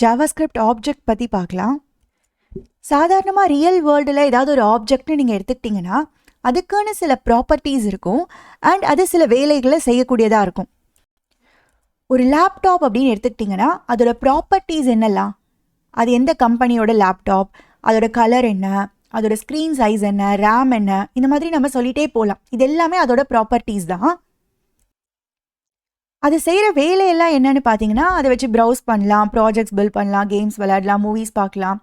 JavaScript object பற்றி பார்க்கலாம். சாதாரணமாக ரியல் வேர்ல்டில் ஏதாவது ஒரு ஆப்ஜெக்ட்னு நீங்கள் எடுத்துக்கிட்டிங்கன்னா அதுக்கான சில ப்ராப்பர்ட்டிஸ் இருக்கும் அண்ட் அது சில வேலைகளை செய்யக்கூடியதாக இருக்கும். ஒரு லேப்டாப் அப்படின்னு எடுத்துக்கிட்டிங்கன்னா அதோட ப்ராப்பர்ட்டிஸ் என்னெல்லாம், அது எந்த கம்பெனியோட லேப்டாப், அதோட கலர் என்ன, அதோட ஸ்க்ரீன் சைஸ் என்ன, ரேம் என்ன, இந்த மாதிரி நம்ம சொல்லிகிட்டே போகலாம். இது எல்லாமே அதோட ப்ராப்பர்ட்டிஸ் தான். அது செய்கிற வேலையெல்லாம் என்னன்னு பார்த்தீங்கன்னா அதை வச்சு ப்ரௌஸ் பண்ணலாம், ப்ராஜெக்ட்ஸ் பில்ட் பண்ணலாம், கேம்ஸ் விளையாடலாம், மூவிஸ் பார்க்கலாம்.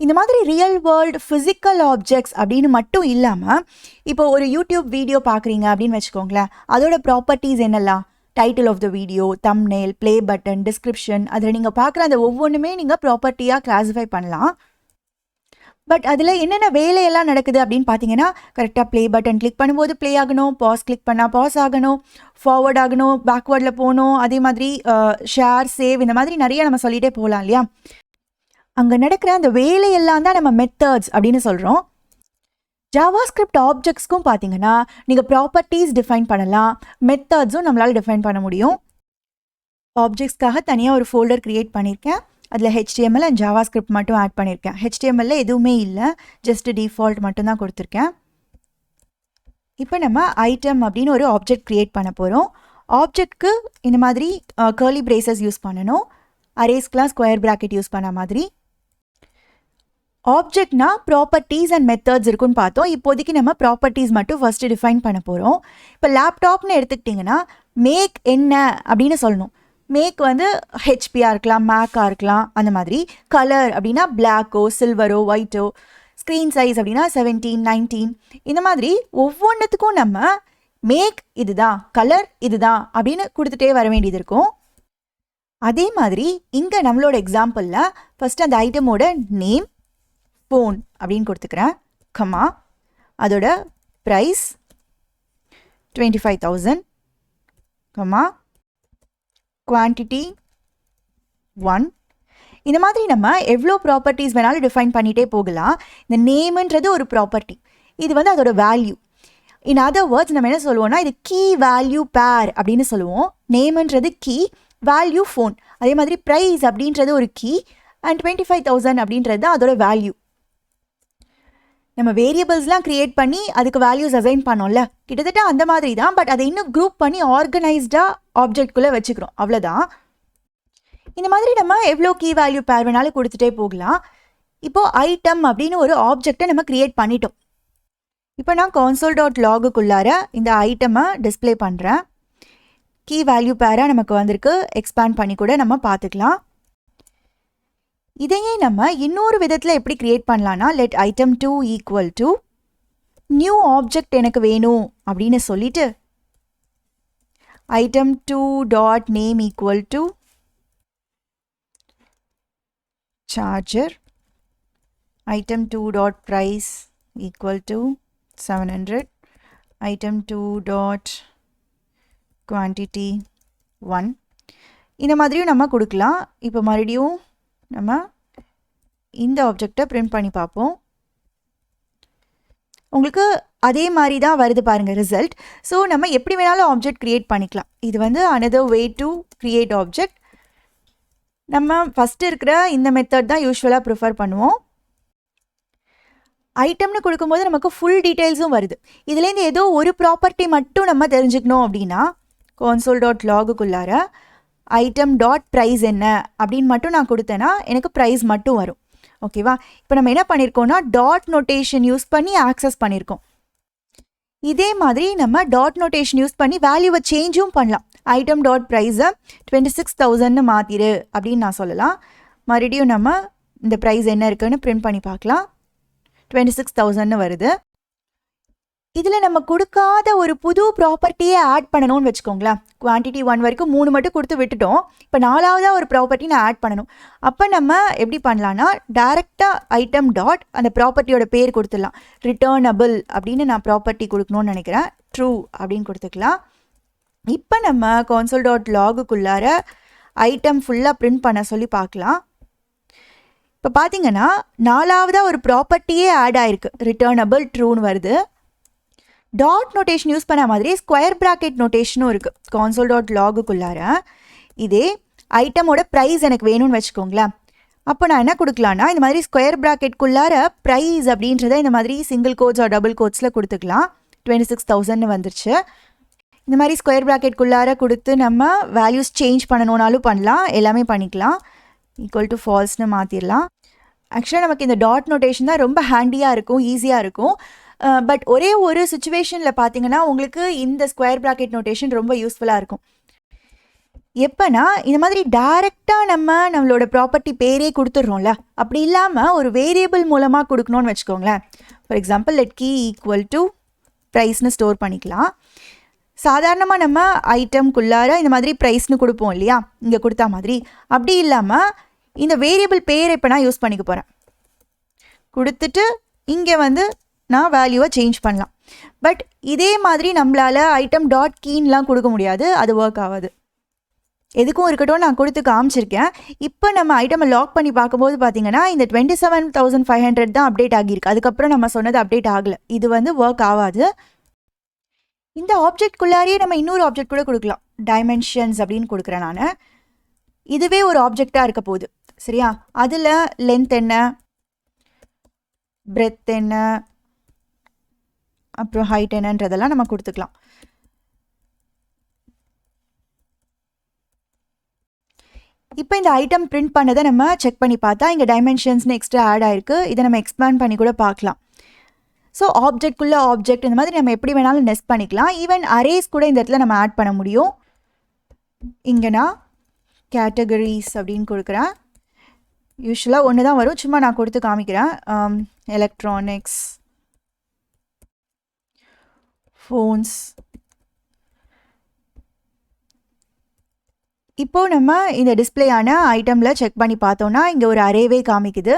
இந்த மாதிரி ரியல் வேர்ல்டு ஃபிசிக்கல் ஆப்ஜெக்ட்ஸ் அப்படின்னு மட்டும் இல்லாமல் இப்போ ஒரு யூடியூப் வீடியோ பார்க்குறீங்க அப்படின்னு வச்சுக்கோங்களேன், அதோட ப்ராப்பர்ட்டிஸ் என்னெல்லாம், title of the video, thumbnail, play button, description, அதில் நீங்கள் பார்க்குற அந்த ஒவ்வொன்றுமே நீங்கள் ப்ராப்பர்ட்டியாக கிளாஸிஃபை பண்ணலாம். பட் அதில் என்னென்ன வேலையெல்லாம் நடக்குது அப்படின்னு பார்த்தீங்கன்னா கரெக்டாக ப்ளே பட்டன் கிளிக் பண்ணும்போது ப்ளே ஆகணும், பாஸ் கிளிக் பண்ணால் பாஸ் ஆகணும், ஃபார்வர்ட் ஆகணும், பேக்வேர்டில் போகணும், அதே மாதிரி ஷேர், சேவ், இந்த மாதிரி நிறைய நம்ம சொல்லிகிட்டே போகலாம் இல்லையா. அங்கே நடக்கிற அந்த வேலையெல்லாம் தான் நம்ம மெத்தட்ஸ் அப்படின்னு சொல்கிறோம். ஜாவாஸ்கிரிப்ட் ஆப்ஜெக்ட்ஸ்க்கும் பார்த்தீங்கன்னா நீங்கள் ப்ராப்பர்ட்டிஸ் டிஃபைன் பண்ணலாம், மெத்தட்ஸும் நம்மளால் டிஃபைன் பண்ண முடியும். ஆப்ஜெக்ட்ஸ்க்காக தனியாக ஒரு ஃபோல்டர் க்ரியேட் பண்ணியிருக்கேன். அதில் HTML அண்ட் JavaScript மட்டும் ஆட் பண்ணியிருக்கேன். HTML எதுவுமே இல்லை, ஜஸ்ட் டிஃபால்ட் மட்டும்தான் கொடுத்துருக்கேன். இப்போ நம்ம ஐட்டம் அப்படின்னு ஒரு ஆப்ஜெக்ட் க்ரியேட் பண்ண போகிறோம். ஆப்ஜெக்ட்க்கு இந்த மாதிரி கர்லி பிரேசஸ் யூஸ் பண்ணணும், அரேஸ்க்கெலாம் ஸ்கொயர் ப்ராக்கெட் யூஸ் பண்ண மாதிரி. ஆப்ஜெக்ட்னா ப்ராப்பர்ட்டிஸ் அண்ட் மெத்தட்ஸ் இருக்குன்னு பார்த்தோம். இப்போதைக்கு நம்ம ப்ராப்பர்ட்டிஸ் மட்டும் ஃபஸ்ட்டு டிஃபைன் பண்ண போகிறோம். இப்போ லேப்டாப்னு எடுத்துக்கிட்டிங்கன்னா மேக் என்ன அப்படின்னு சொல்லணும். மேக் வந்து ஹெச்பியாக இருக்கலாம், மேக்காக இருக்கலாம், அந்த மாதிரி. கலர் அப்படின்னா பிளாக்கோ, சில்வரோ, ஒயிட்டோ. ஸ்க்ரீன் சைஸ் அப்படின்னா 17, 19, இந்த மாதிரி ஒவ்வொன்றுத்துக்கும் நம்ம மேக் இதுதான், கலர் இதுதான் அப்படின்னு கொடுத்துட்டே வர வேண்டியது இருக்கும். அதே மாதிரி இங்கே நம்மளோட எக்ஸாம்பிளில் ஃபஸ்ட்டு அந்த ஐட்டமோட நேம் ஃபோன் அப்படின்னு கொடுத்துக்கிறேன், கமா அதோட ப்ரைஸ் 25,000, கமா குவான்டிட்டி 1. இந்த மாதிரி நம்ம எவ்வளோ ப்ராப்பர்ட்டிஸ் வேணாலும் டிஃபைன் பண்ணிகிட்டே போகலாம். இந்த நேம்ன்றது ஒரு ப்ராப்பர்ட்டி, இது வந்து அதோட வேல்யூ. இன் அதர் வேர்ட்ஸ் நம்ம என்ன சொல்லுவோம்னா இது கீ வேல்யூ பேர் அப்படின்னு சொல்லுவோம். நேம்ன்றது கீ, வேல்யூ ஃபோன். அதே மாதிரி ப்ரைஸ் அப்படின்றது ஒரு கீ அண்ட் 25,000 அப்படின்றது தான் அதோட வேல்யூ. நம்ம வேரியபிள்ஸ்லாம் க்ரியேட் பண்ணி அதுக்கு வேல்யூஸ் அசைன் பண்ணோம்ல, கிட்டத்தட்ட அந்த மாதிரி தான். பட் அதை இன்னும் குரூப் பண்ணி ஆர்கனைஸ்டாக ஆப்ஜெக்ட்குள்ளே வச்சுக்கிறோம், அவ்வளோதான். இந்த மாதிரி நம்ம எவ்வளோ கீ வேல்யூ பேர் வேணாலும் கொடுத்துட்டே போகலாம். இப்போது ஐட்டம் அப்படின்னு ஒரு ஆப்ஜெக்டை நம்ம க்ரியேட் பண்ணிட்டோம். இப்போ நான் console.logக்குள்ளார இந்த ஐட்டமை டிஸ்பிளே பண்ணுறேன். கீ வேல்யூ பேராக நமக்கு வந்திருக்கு, எக்ஸ்பேண்ட் பண்ணி கூட நம்ம பார்த்துக்கலாம். இதையே நம்ம இன்னொரு விதத்தில் எப்படி க்ரியேட் பண்ணலான்னா let item2 equal to new object எனக்கு வேணும் அப்படின்னு சொல்லிட்டு item2 dot name equal to charger, item2 dot price equal to 700, item2 dot quantity 1. இந்த மாதிரியும் நம்ம கொடுக்கலாம். இப்போ மறுபடியும் நம்ம இந்த ஆப்ஜெக்டை பிரிண்ட் பண்ணி பார்ப்போம். உங்களுக்கு அதே மாதிரி தான் வருது பாருங்கள் ரிசல்ட். ஸோ நம்ம எப்படி வேணாலும் ஆப்ஜெக்ட் க்ரியேட் பண்ணிக்கலாம். இது வந்து another way to create object. நம்ம ஃபஸ்ட்டு இருக்கிற இந்த மெத்தட் தான் யூஸ்வலாக ப்ரிஃபர் பண்ணுவோம். ஐட்டம்னு கொடுக்கும்போது நமக்கு ஃபுல் டீட்டெயில்ஸும் வருது. இதுலேருந்து ஏதோ ஒரு ப்ராப்பர்ட்டி மட்டும் நம்ம தெரிஞ்சுக்கணும் அப்படின்னா console.logக்குள்ளார ஐட்டம் டாட் ப்ரைஸ் என்ன அப்படின்னு மட்டும் நான் கொடுத்தேன்னா எனக்கு ப்ரைஸ் மட்டும் வரும். ஓகேவா? இப்போ நம்ம என்ன பண்ணியிருக்கோம்னா டாட் நோட்டேஷன் யூஸ் பண்ணி ஆக்சஸ் பண்ணியிருக்கோம். இதே மாதிரி நம்ம டாட் நோட்டேஷன் யூஸ் பண்ணி வேல்யூவை சேஞ்சும் பண்ணலாம். ஐட்டம் டாட் ப்ரைஸை 26,000ன்னு மாற்றிடு அப்படின்னு நான் சொல்லலாம். மறுபடியும் நம்ம இந்த ப்ரைஸ் என்ன இருக்குன்னு பிரிண்ட் பண்ணி பார்க்கலாம். 26,000ன்னு வருது. இதில் நம்ம கொடுக்காத ஒரு புது ப்ராப்பர்ட்டியை ஆட் பண்ணணும்னு வச்சுக்கோங்களேன். குவான்டிட்டி 1 வரைக்கும் 3 மட்டும் கொடுத்து விட்டுட்டோம். இப்போ 4ஆவதாக ஒரு ப்ராப்பர்ட்டி நான் ஆட் பண்ணணும். அப்போ நம்ம எப்படி பண்ணலான்னா டைரெக்டாக ஐட்டம் டாட் அந்த ப்ராப்பர்ட்டியோட பேர் கொடுத்துடலாம். ரிட்டர்னபிள் அப்படின்னு நான் ப்ராப்பர்ட்டி கொடுக்கணும்னு நினைக்கிறேன். ட்ரூ அப்படின்னு கொடுத்துக்கலாம். இப்போ நம்ம console.logக்குள்ளார ஐட்டம் ஃபுல்லாக பிரிண்ட் பண்ண சொல்லி பார்க்கலாம். இப்போ பார்த்தீங்கன்னா 4ஆவதாக ஒரு ப்ராப்பர்ட்டியே ஆட் ஆயிருக்கு, ரிட்டர்னபிள் ட்ரூன்னு வருது. டாட் நோட்டேஷன் யூஸ் பண்ண மாதிரி ஸ்கொயர் ப்ராக்கெட் நோட்டேஷனும் இருக்குது console.logக்குள்ளார. இதே ஐட்டமோட ப்ரைஸ் எனக்கு வேணும்னு வச்சுக்கோங்களேன். அப்போ நான் என்ன கொடுக்கலான்னா இந்த மாதிரி ஸ்கொயர் ப்ராக்கெட்குள்ளார ப்ரைஸ் அப்படின்றத இந்த மாதிரி சிங்கிள் கோட்ஸ் ஆர் டபுள் கோட்ஸில் கொடுத்துக்கலாம். 26,000 வந்துருச்சு. இந்த மாதிரி ஸ்கொயர் ப்ராக்கெட்குள்ளார கொடுத்து நம்ம வேல்யூஸ் சேஞ்ச் பண்ணணுன்னாலும் பண்ணலாம், எல்லாமே பண்ணிக்கலாம். ஈக்குவல் டு ஃபால்ஸ்னு மாற்றிடலாம். ஆக்சுவலாக நமக்கு இந்த டாட் நோட்டேஷன் தான் ரொம்ப ஹேண்டியாக இருக்கும், ஈஸியாக இருக்கும். பட் ஒரே ஒரு சுச்சுவேஷனில் பார்த்தீங்கன்னா உங்களுக்கு இந்த ஸ்கொயர் ப்ராக்கெட் நோட்டேஷன் ரொம்ப யூஸ்ஃபுல்லாக இருக்கும். எப்போனா இந்த மாதிரி டைரெக்டாக நம்மளோட ப்ராப்பர்ட்டி பேரே கொடுத்துட்றோம்ல, அப்படி இல்லாமல் ஒரு வேரியபிள் மூலமாக கொடுக்கணும்னு வச்சுக்கோங்களேன். For example let key equal to ப்ரைஸ்னு ஸ்டோர் பண்ணிக்கலாம். சாதாரணமாக நம்ம ஐட்டம்குள்ளார இந்த மாதிரி ப்ரைஸ்னு கொடுப்போம் இல்லையா, இங்கே கொடுத்தா மாதிரி. அப்படி இல்லாமல் இந்த வேரியபிள் பேரை இப்போ நான் யூஸ் பண்ணிக்க போகிறேன். கொடுத்துட்டு இங்கே நான் வேல்யூவை சேஞ்ச் பண்ணலாம். பட் இதே மாதிரி நம்மளால் ஐட்டம் டாட் கீன்லாம் கொடுக்க முடியாது, அது ஒர்க் ஆகாது. எதுக்கும் இருக்கட்டும், நான் கொடுத்து காமிச்சிருக்கேன். இப்போ நம்ம ஐட்டமை லாக் பண்ணி பார்க்கும்போது பார்த்தீங்கன்னா இந்த 27,500 தான் அப்டேட் ஆகியிருக்கு. அதுக்கப்புறம் நம்ம சொன்னது அப்டேட் ஆகலை. இது ஒர்க் ஆகாது. இந்த ஆப்ஜெக்ட்குள்ளாரியே நம்ம இன்னொரு ஆப்ஜெக்ட் கூட கொடுக்கலாம். டைமென்ஷன்ஸ் அப்படின்னு கொடுக்குறேன் நான். இதுவே ஒரு ஆப்ஜெக்டாக இருக்க போகுது, சரியா? அதில் லென்த் என்ன, பிரெத் என்ன, அப்புறம் ஹைட் என்னன்றதெல்லாம் நம்ம கொடுத்துக்கலாம். இப்போ இந்த ஐட்டம் பிரிண்ட் பண்ணதை நம்ம செக் பண்ணி பார்த்தா இங்கே டைமென்ஷன்ஸ்னு எக்ஸ்ட்ரா ஆட் ஆயிருக்கு. இதை நம்ம எக்ஸ்பேண்ட் பண்ணி கூட பார்க்கலாம். ஸோ ஆப்ஜெக்ட்குள்ளே ஆப்ஜெக்ட் இந்த மாதிரி நம்ம எப்படி வேணாலும் நெஸ்ட் பண்ணிக்கலாம். ஈவன் அரேஸ் கூட இந்த இடத்துல நம்ம ஆட் பண்ண முடியும். இங்கே நான் கேட்டகரிஸ் அப்படின்னு கொடுக்குறேன். யூஸ்வலாக ஒன்று தான் வரும், சும்மா நான் கொடுத்து காமிக்கிறேன். Electronics, phones. இப்போது நம்ம இந்த டிஸ்பிளேயான ஐட்டமில் செக் பண்ணி பார்த்தோன்னா இங்கே ஒரு அரேவே காமிக்குது.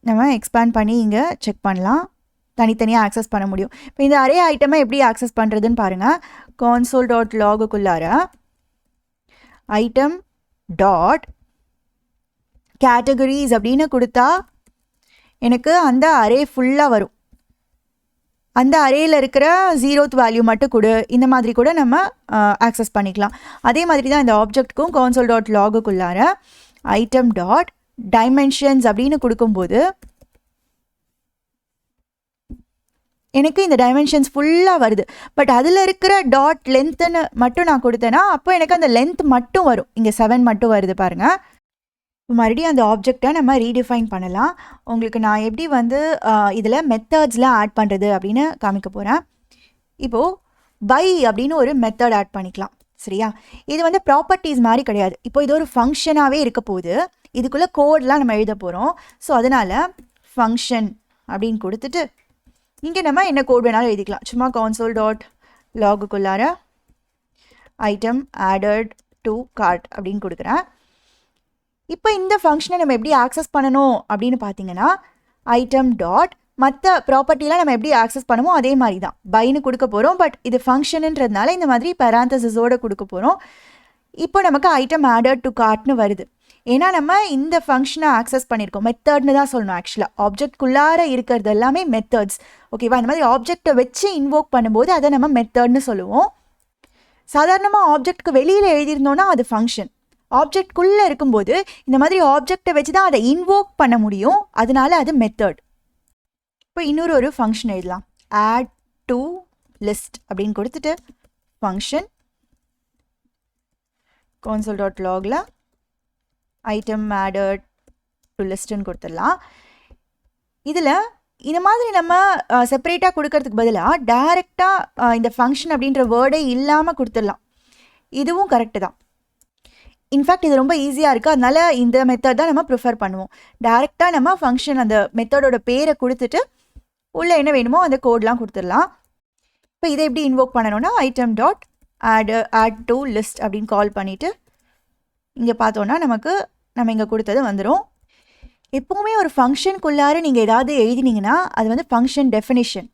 நம்ம எக்ஸ்பேண்ட் பண்ணி இங்கே செக் பண்ணலாம், தனித்தனியாக ஆக்சஸ் பண்ண முடியும். இப்போ இந்த அரே ஐட்டமை எப்படி ஆக்சஸ் பண்ணுறதுன்னு பாருங்கள். console.logக்குள்ளார ஐட்டம் டாட் கேட்டகரிஸ் அப்படின்னு கொடுத்தா எனக்கு அந்த அரே ஃபுல்லாக வரும். அந்த அரேயில் இருக்கிற 0th வேல்யூ மட்டும் கொடு, இந்த மாதிரி கூட நம்ம ஆக்சஸ் பண்ணிக்கலாம். அதே மாதிரி தான் இந்த ஆப்ஜெக்ட்க்கும் console.logக்குள்ளார ஐட்டம் டாட் டைமென்ஷன்ஸ் அப்படின்னு கொடுக்கும்போது எனக்கு இந்த டைமென்ஷன்ஸ் ஃபுல்லாக வருது. பட் அதில் இருக்கிற டாட் லென்த்துன்னு மட்டும் நான் கொடுத்தேன்னா அப்போ எனக்கு அந்த லென்த் மட்டும் வரும். இங்கே 7 மட்டும் வருது பாருங்கள். மறுபடியும் அந்த ஆப்ஜெக்டை நம்ம ரீடிஃபைன் பண்ணலாம். உங்களுக்கு நான் எப்படி இதில் மெத்தட்ஸ்லாம் ஆட் பண்ணுறது அப்படின்னு காமிக்க போகிறேன். இப்போது பை அப்படின்னு ஒரு மெத்தட் ஆட் பண்ணிக்கலாம், சரியா? இது ப்ராப்பர்ட்டிஸ் மாதிரி கிடையாது. இப்போ இது ஒரு ஃபங்க்ஷனாகவே இருக்க போகுது. இதுக்குள்ளே கோட்லாம் நம்ம எழுத போகிறோம். ஸோ அதனால் ஃபங்க்ஷன் அப்படின்னு கொடுத்துட்டு இங்கே நம்ம என்ன கோட் வேணாலும் எழுதிக்கலாம். சும்மா console.logக்குள்ளார ஐட்டம் ஆடட் டு கார்ட் அப்படின்னு கொடுக்குறேன். இப்போ இந்த ஃபங்க்ஷனை நம்ம எப்படி ஆக்சஸ் பண்ணணும் அப்படின்னு பார்த்தீங்கன்னா ஐட்டம் டாட் மற்ற ப்ராப்பர்ட்டிலாம் நம்ம எப்படி ஆக்சஸ் பண்ணுமோ அதே மாதிரி தான் பைன்னு கொடுக்க போகிறோம். பட் இது ஃபங்க்ஷனுன்றதுனால இந்த மாதிரி பேராந்தசிஸோடு கொடுக்க போகிறோம். இப்போ நமக்கு ஐட்டம் ஆடட் டு கார்ட்னு வருது. ஏன்னா நம்ம இந்த ஃபங்க்ஷனை ஆக்சஸ் பண்ணியிருக்கோம். மெத்தட்னு தான் சொல்லணும். ஆக்சுவலாக ஆப்ஜெக்ட்குள்ளார இருக்கிறது எல்லாமே மெத்தட்ஸ், ஓகேவா? இந்த மாதிரி ஆப்ஜெக்டை வச்சு இன்வோக் பண்ணும்போது அதை நம்ம மெத்தட்னு சொல்லுவோம். சாதாரணமாக ஆப்ஜெக்ட்க்கு வெளியில் எழுதியிருந்தோன்னா அது ஃபங்க்ஷன். ஆப்ஜெக்ட்குள்ளே இருக்கும்போது இந்த மாதிரி ஆப்ஜெக்டை வச்சு தான் அதை இன்வோக் பண்ண முடியும், அதனால அது மெத்தட். இப்போ இன்னொரு ஒரு ஃபங்க்ஷன் எழுதலாம். ஆட் டு லிஸ்ட் அப்படின்னு கொடுத்துட்டு ஃபங்க்ஷன் console.logல ஐட்டம் ஆடட் டு லிஸ்ட்டுன்னு கொடுத்துடலாம். இதில் இந்த மாதிரி நம்ம செப்பரேட்டாக கொடுக்கறதுக்கு பதிலாக டைரெக்டாக இந்த ஃபங்க்ஷன் அப்படின்ற வேர்டே இல்லாமல் கொடுத்துடலாம். இதுவும் கரெக்டு தான். இன்ஃபேக்ட் இது ரொம்ப ஈஸியாக இருக்குது, அதனால இந்த மெத்தட் தான் நம்ம ப்ரிஃபர் பண்ணுவோம். டைரெக்டாக நம்ம ஃபங்க்ஷன் அந்த மெத்தடோட பேரை கொடுத்துட்டு உள்ளே என்ன வேணுமோ அந்த கோட்லாம் கொடுத்துடலாம். இப்போ இதை எப்படி இன்வோக் பண்ணணும்னா item dot add to list அப்படின்னு கால் பண்ணிவிட்டு இங்கே பார்த்தோன்னா நம்ம இங்கே கொடுத்தது வந்துடும். எப்போவுமே ஒரு ஃபங்க்ஷனுக்குள்ளார நீங்கள் ஏதாவது எழுதினீங்கன்னா அது ஃபங்க்ஷன் டெஃபினிஷன்.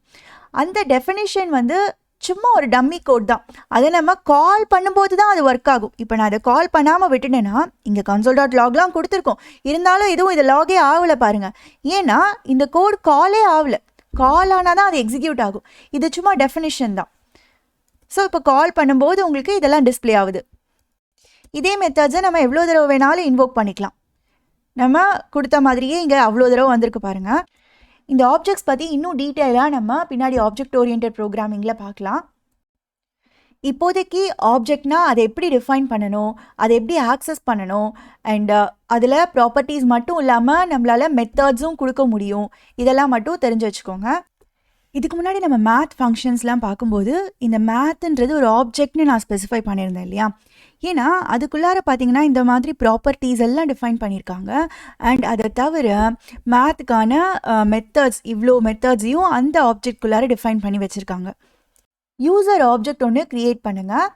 அந்த டெஃபினிஷன் சும்மா ஒரு டம்மி கோட் தான். அதை நம்ம கால் பண்ணும்போது தான் அது ஒர்க் ஆகும். இப்போ நான் அதை கால் பண்ணாமல் விட்டுட்டேன்னா இங்கே console.logலாம் கொடுத்துருக்கோம், இருந்தாலும் எதுவும் இதை லாகே ஆகலை பாருங்கள். ஏன்னா இந்த கோட் காலே ஆகலை. கால் ஆனால் தான் அது எக்ஸிக்யூட் ஆகும். இது சும்மா டெஃபினிஷன் தான். ஸோ இப்போ கால் பண்ணும்போது உங்களுக்கு இதெல்லாம் டிஸ்பிளே ஆகுது. இதே மெத்தட்ஸை நம்ம எவ்வளோ தடவை வேணாலும் இன்வோக் பண்ணிக்கலாம். நம்ம கொடுத்த மாதிரியே இங்கே அவ்வளோ தடவை வந்திருக்கு பாருங்கள். இந்த ஆப்ஜெக்ட்ஸ் பற்றி இன்னும் டீட்டெயிலாக நம்ம பின்னாடி ஆப்ஜெக்ட் ஓரியன்டட் ப்ரோக்ராமிங்கில் பார்க்கலாம். இப்போதைக்கு ஆப்ஜெக்ட்னா அதை எப்படி டிஃபைன் பண்ணணும், அதை எப்படி ஆக்சஸ் பண்ணணும், அண்ட் அதில் ப்ராப்பர்ட்டிஸ் மட்டும் இல்லாமல் நம்மளால் மெத்தட்ஸும் கொடுக்க முடியும், இதெல்லாம் மட்டும் தெரிஞ்சு வச்சுக்கோங்க. இதுக்கு முன்னாடி நம்ம மேத் ஃபங்க்ஷன்ஸ்லாம் பார்க்கும்போது இந்த மேத்துன்றது ஒரு ஆப்ஜெக்ட்னு நான் ஸ்பெசிஃபை பண்ணியிருந்தேன் இல்லையா. ஏன்னா அதுக்குள்ளார பார்த்தீங்கன்னா இந்த மாதிரி ப்ராப்பர்ட்டிஸ் எல்லாம் டிஃபைன் பண்ணியிருக்காங்க. அண்ட் அதை தவிர மேத்துக்கான மெத்தட்ஸ், இவ்வளோ மெத்தட்ஸையும் அந்த ஆப்ஜெக்ட்குள்ளார டிஃபைன் பண்ணி வச்சுருக்காங்க. யூசர் ஆப்ஜெக்ட் ஒன்று க்ரியேட் பண்ணுங்கள்.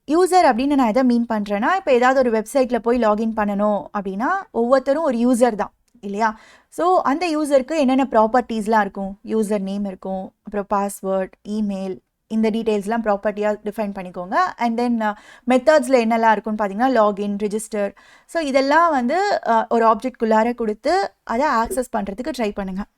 யூசர் அப்படின்னு நான் எதை மீன் பண்ணுறேன்னா, இப்போ ஏதாவது ஒரு வெப்சைட்டில் போய் லாகின் பண்ணணும் அப்படின்னா ஒவ்வொருத்தரும் ஒரு யூசர் தான் இல்லையா. ஸோ அந்த யூசருக்கு என்னென்ன ப்ராப்பர்ட்டிஸ்லாம் இருக்கும், யூசர் நேம் இருக்கும், அப்புறம் பாஸ்வேர்ட், இமெயில், இந்த டீட்டெயில்ஸ்லாம் ப்ராப்பர்ட்டியாக டிஃபைன் பண்ணிக்கோங்க. அண்ட் தென் மெத்தட்ஸில் என்னெல்லாம் இருக்குன்னு பார்த்தீங்கன்னா லாகின், ரிஜிஸ்டர். ஸோ இதெல்லாம் வந்து ஒரு ஆப்ஜெக்ட்குள்ளார கொடுத்து அதை ஆக்சஸ் பண்ணுறதுக்கு ட்ரை பண்ணுங்கள்.